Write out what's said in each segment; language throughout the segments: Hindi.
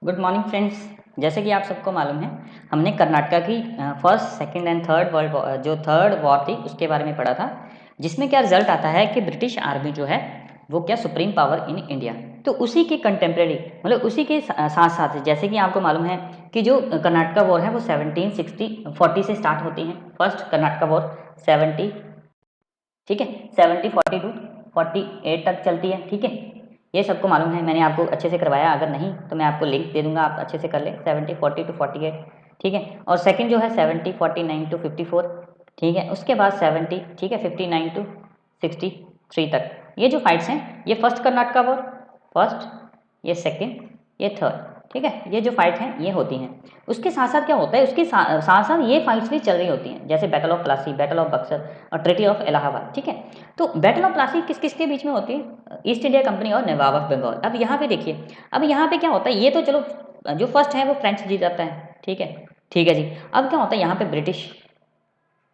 Good morning friends. जैसे कि आप सबको मालूम है, हमने कर्नाटका की first second and third world जो थर्ड वॉर थी उसके बारे में पढ़ा था, जिसमें क्या रिजल्ट आता है कि ब्रिटिश आर्मी जो है वो क्या सुप्रीम पावर इन इंडिया। तो उसी के कंटेम्प्रेरी मतलब उसी के साथ साथ जैसे कि आपको मालूम है कि जो कर्नाटका वॉर है वो 1740 से स्टार्ट होती है। फर्स्ट कर्नाटका वॉर 70, ठीक है, 70-40 टू 48 तक चलती है। ठीक है, ये सबको मालूम है, मैंने आपको अच्छे से करवाया। अगर नहीं तो मैं आपको लिंक दे दूंगा, आप अच्छे से कर ले। 70-40 टू 48, ठीक है। और सेकंड जो है 70-49 टू 54, ठीक है। उसके बाद 70, ठीक है, 59 टू 63 तक। ये जो फाइट्स हैं ये फर्स्ट कर्नाटका वॉर, फर्स्ट, ये सेकंड, ये थर्ड, ठीक है। ये जो फाइट हैं ये होती हैं। उसके साथ साथ क्या होता है, उसके साथ साथ ये फाइट्स भी चल रही होती हैं, जैसे battle of Plassey, battle of Buxar और ट्रीटी ऑफ इलाहाबाद, ठीक है। तो बैटल ऑफ प्लासी किस किस के बीच में होती है? ईस्ट इंडिया कंपनी और नवाब ऑफ बंगाल। अब यहाँ पे देखिए, अब यहाँ पे क्या होता है, ये तो चलो जो फर्स्ट है वो फ्रेंच जीत जाता है, ठीक है, ठीक है जी। अब क्या होता है, यहाँ पे ब्रिटिश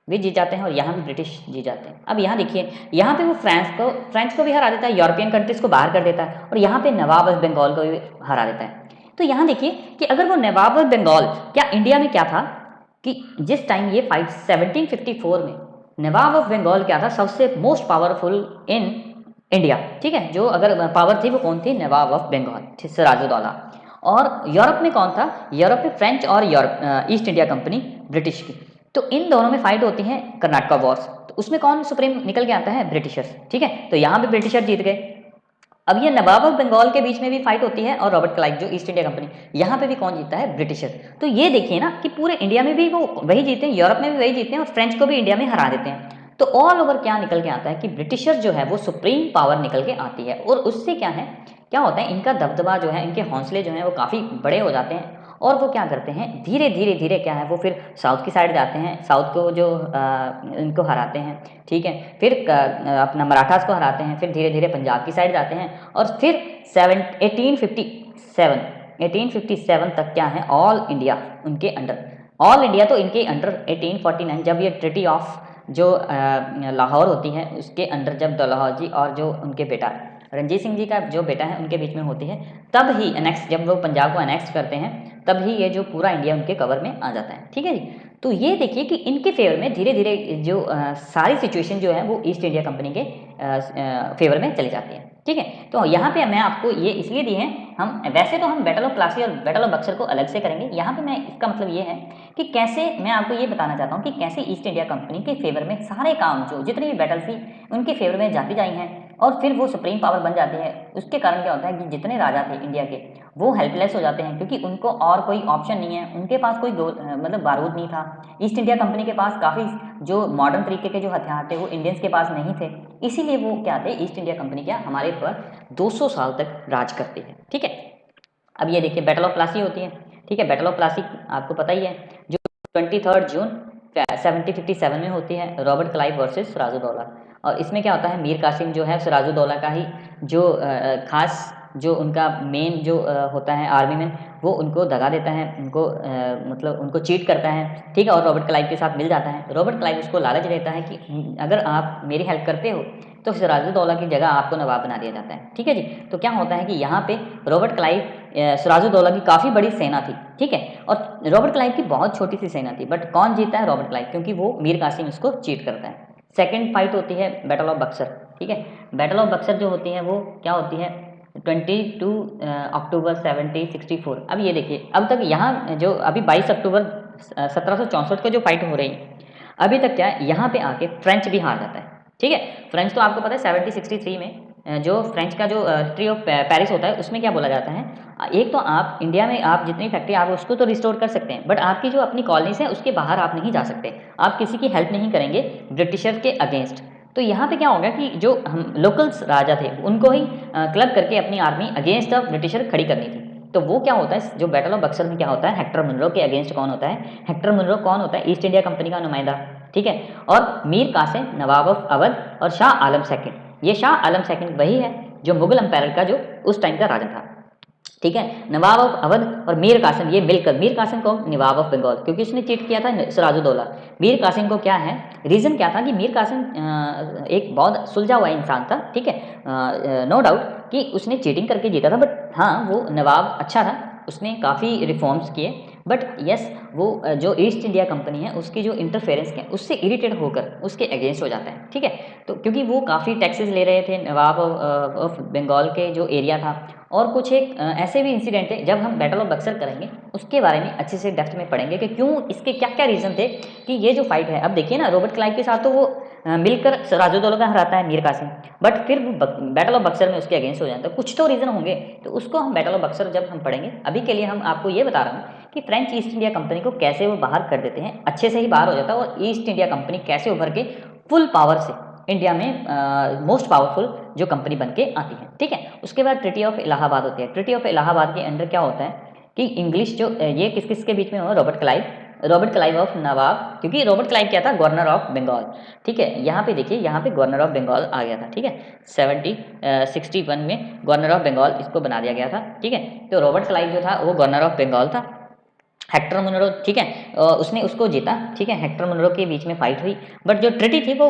भी जीत जाते हैं और यहाँ भी ब्रिटिश जीत जाते हैं। अब यहाँ देखिए, यहाँ पे वो फ्रेंच को भी हरा देता है, यूरोपियन कंट्रीज को बाहर कर देता है, और यहाँ पे नवाब ऑफ बंगाल को भी हरा देता है। तो यहाँ देखिए कि अगर वो नवाब ऑफ बंगाल, क्या इंडिया में क्या था कि जिस टाइम ये फाइट 1754 में, नवाब ऑफ बंगाल क्या था, सबसे मोस्ट पावरफुल इन इंडिया, ठीक है। जो अगर पावर थी वो कौन थी? नवाब ऑफ बंगाल, सिराजुद्दौला। और यूरोप में कौन था? यूरोप में फ्रेंच और ईस्ट इंडिया कंपनी ब्रिटिश की। तो इन दोनों में फाइट होती है कर्नाटका वॉर्स। तो उसमें कौन सुप्रीम निकल के आता है? ब्रिटिशर्स, ठीक है। तो यहाँ भी ब्रिटिशर जीत गए। अब ये नवाब ऑफ बंगाल के बीच में भी फाइट होती है और रॉबर्ट क्लाइव जो ईस्ट इंडिया कंपनी, यहाँ पे भी कौन जीतता है? ब्रिटिशर। तो ये देखिए ना कि पूरे इंडिया में भी वो वही जीते हैं, यूरोप में भी वही जीते हैं, और फ्रेंच को भी इंडिया में हरा देते हैं। तो ऑल ओवर क्या निकल के आता है कि ब्रिटिशर जो है वो सुप्रीम पावर निकल के आती है। और उससे क्या है, क्या होता है, इनका दबदबा जो है, इनके हौसले जो हैं वो काफ़ी बड़े हो जाते हैं। और वो क्या करते हैं, धीरे धीरे धीरे क्या है, वो फिर साउथ की साइड जाते हैं, साउथ को जो इनको हराते हैं, ठीक है। फिर अपना मराठास को हराते हैं, फिर धीरे धीरे पंजाब की साइड जाते हैं, और फिर 1857 तक क्या है, ऑल इंडिया उनके अंडर। ऑल इंडिया तो इनके अंडर 1849 जब ये ट्रीटी ऑफ जो लाहौर होती है उसके अंडर, जब डलहौजी और जो उनके बेटा रणजीत सिंह जी का जो बेटा है उनके बीच में होती है, तब ही अनेक्स, जब वो पंजाब को अनेक्स करते हैं, तब ही ये जो पूरा इंडिया उनके कवर में आ जाता है, ठीक है जी। तो ये देखिए कि इनके फेवर में धीरे धीरे जो सारी सिचुएशन जो है वो ईस्ट इंडिया कंपनी के फेवर में चली जाती है, ठीक है। तो यहाँ पे मैं आपको ये इसलिए दी है, हम वैसे तो हम बैटल ऑफ प्लासी और बैटल ऑफ बक्सर को अलग से करेंगे। यहाँ पे मैं इसका मतलब ये है कि कैसे, मैं आपको ये बताना चाहता हूँ कि कैसे ईस्ट इंडिया कंपनी के फेवर में सारे काम, जो जितनी भी बैटल थी उनके फेवर में जाती जाई हैं, और फिर वो सुप्रीम पावर बन जाती है। उसके कारण क्या होता है कि जितने राजा थे इंडिया के, वो हेल्पलेस हो जाते हैं, क्योंकि उनको और कोई ऑप्शन नहीं है, उनके पास कोई मतलब बारूद नहीं था। ईस्ट इंडिया कंपनी के पास काफ़ी जो मॉडर्न तरीके के जो हथियार थे वो इंडियंस के पास नहीं थे, इसीलिए वो क्या थे, ईस्ट इंडिया कंपनी क्या हमारे पर 200 साल तक राज करती है, ठीक है। अब ये देखिए बैटल ऑफ प्लासी होती है, ठीक है। बैटल ऑफ प्लासी आपको पता ही है, जो 23 जून 1757 में होती है, रॉबर्ट क्लाइव वर्सेस सिराजुद्दौला। और इसमें क्या होता है, मीर कासिम जो है सिराजुद्दौला का ही जो खास जो उनका मेन जो होता है आर्मी मैन, वो उनको दगा देता है, उनको मतलब उनको चीट करता है, ठीक है। और रॉबर्ट क्लाइव के साथ मिल जाता है। रॉबर्ट क्लाइव उसको लालच देता है कि अगर आप मेरी हेल्प करते हो तो सिराजुद्दौला की जगह आपको नवाब बना दिया जाता है, ठीक है जी। तो क्या होता है कि यहाँ पे रॉबर्ट क्लाइव, सिराजुद्दौला की काफ़ी बड़ी सेना थी, ठीक है, और रॉबर्ट क्लाइव की बहुत छोटी सी सेना थी, बट कौन जीता है? रॉबर्ट क्लाइव, क्योंकि वो मीर कासिम उसको चीट करता है। सेकेंड फाइट होती है बैटल ऑफ बक्सर, ठीक है। बैटल ऑफ बक्सर जो होती है वो क्या होती है, 22 अक्टूबर 1764। अब ये देखिए, अब तक यहाँ जो अभी 22 अक्टूबर 1764 को जो फाइट हो रही है, अभी तक क्या है, यहाँ पे आके फ्रेंच भी हार जाता है, ठीक है। फ्रेंच तो आपको पता है 1763 में जो फ्रेंच का जो ट्री ऑफ पेरिस होता है, उसमें क्या बोला जाता है, एक तो आप इंडिया में आप जितनी फैक्ट्री आप उसको तो रिस्टोर कर सकते हैं, बट आपकी जो अपनी कॉलोनीज है उसके बाहर आप नहीं जा सकते, आप किसी की हेल्प नहीं करेंगे ब्रिटिशर के अगेंस्ट। तो यहाँ पे क्या होगा कि जो हम लोकल्स राजा थे उनको ही क्लब करके अपनी आर्मी अगेंस्ट द ब्रिटिशर खड़ी करनी थी। तो वो क्या होता है, जो बैटल ऑफ बक्सर में क्या होता है, हेक्टर मुनरो के अगेंस्ट कौन होता है? हेक्टर मुनरो कौन होता है? ईस्ट इंडिया कंपनी का नुमाइंदा, ठीक है। और मीर कासिम, नवाब ऑफ अवध और शाह आलम सेकंड। ये शाह आलम सेकंड वही है जो मुगल एम्पायर का जो उस टाइम का राजा था, ठीक है। नवाब ऑफ अवध और मीर कासिम ये मिलकर, मीर कासिम को नवाब ऑफ बंगाल, क्योंकि उसने चीट किया था सिराजुद्दौला। मीर कासिम को क्या है, रीज़न क्या था कि मीर कासिम एक बहुत सुलझा हुआ इंसान था, ठीक है, नो डाउट कि उसने चीटिंग करके जीता था, बट हाँ वो नवाब अच्छा था, उसने काफ़ी रिफॉर्म्स किए, बट यस वो जो ईस्ट इंडिया कंपनी है उसकी जो इंटरफेरेंस है उससे इरिटेट होकर उसके अगेंस्ट हो जाता है, ठीक है। तो क्योंकि वो काफ़ी टैक्सेस ले रहे थे, नवाब ऑफ बंगाल के जो एरिया था, और कुछ एक ऐसे भी इंसिडेंट है, जब हम बैटल ऑफ बक्सर करेंगे उसके बारे में अच्छे से डेप्थ में पढ़ेंगे कि क्यों, इसके क्या क्या रीज़न थे कि ये जो फाइट है। अब देखिए ना, रॉबर्ट क्लाइव के साथ तो वो मिलकर सिराजुद्दौला हराता है मीर कासिम, बट फिर बैटल ऑफ बक्सर में उसके अगेंस्ट हो जाता है। कुछ तो रीज़न होंगे, तो उसको हम बैटल ऑफ बक्सर जब हम पढ़ेंगे। अभी के लिए हम आपको ये बता रहा हूँ कि फ्रेंच ईस्ट इंडिया कंपनी को कैसे वो बाहर कर देते हैं, अच्छे से ही बाहर हो जाता है, और ईस्ट इंडिया कंपनी कैसे उभर के फुल पावर से इंडिया में मोस्ट पावरफुल जो कंपनी बन के आती है, ठीक है। उसके बाद ट्रिटी ऑफ इलाहाबाद होती है। ट्रिटी ऑफ इलाहाबाद के अंडर क्या होता है कि इंग्लिश जो ये किस किस के बीच में हुआ, रॉबर्ट क्लाइव ऑफ नवाब, क्योंकि रॉबर्ट क्लाइव क्या था, गवर्नर ऑफ बंगाल, ठीक है। यहाँ पे देखिए, यहाँ पे गवर्नर ऑफ बंगाल आ गया था, ठीक है। 61 में गवर्नर ऑफ बंगाल इसको बना दिया गया था, ठीक है। तो रॉबर्ट क्लाइव जो था वो गवर्नर ऑफ बंगाल था। हेक्टर मुनरो, ठीक है, उसने उसको जीता, ठीक है। हेक्टर मुनरो के बीच में फाइट हुई, बट जो ट्रिटी थी वो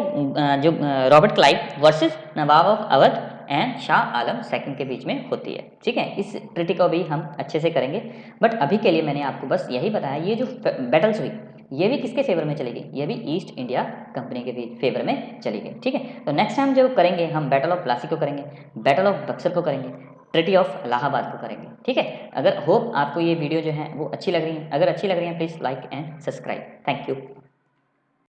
जो Robert Clive versus Nawab of Awadh and Shah Alam second के बीच में होती है, ठीक है। इस ट्रिटी को भी हम अच्छे से करेंगे, बट अभी के लिए मैंने आपको बस यही बताया। ये जो बैटल्स हुई ये भी किसके फेवर में चली गई, ये भी ईस्ट इंडिया कंपनी के भी फेवर में चली गई, ठीक है। तो नेक्स्ट टाइम जो करेंगे हम बैटल ऑफ प्लासी को करेंगे, बैटल ऑफ बक्सर को करेंगे, ट्रिटी ऑफ इलाहाबाद को करेंगे, ठीक है। अगर होप आपको ये वीडियो जो है वो अच्छी लग रही है, अगर अच्छी लग रही है please like and subscribe. Thank you.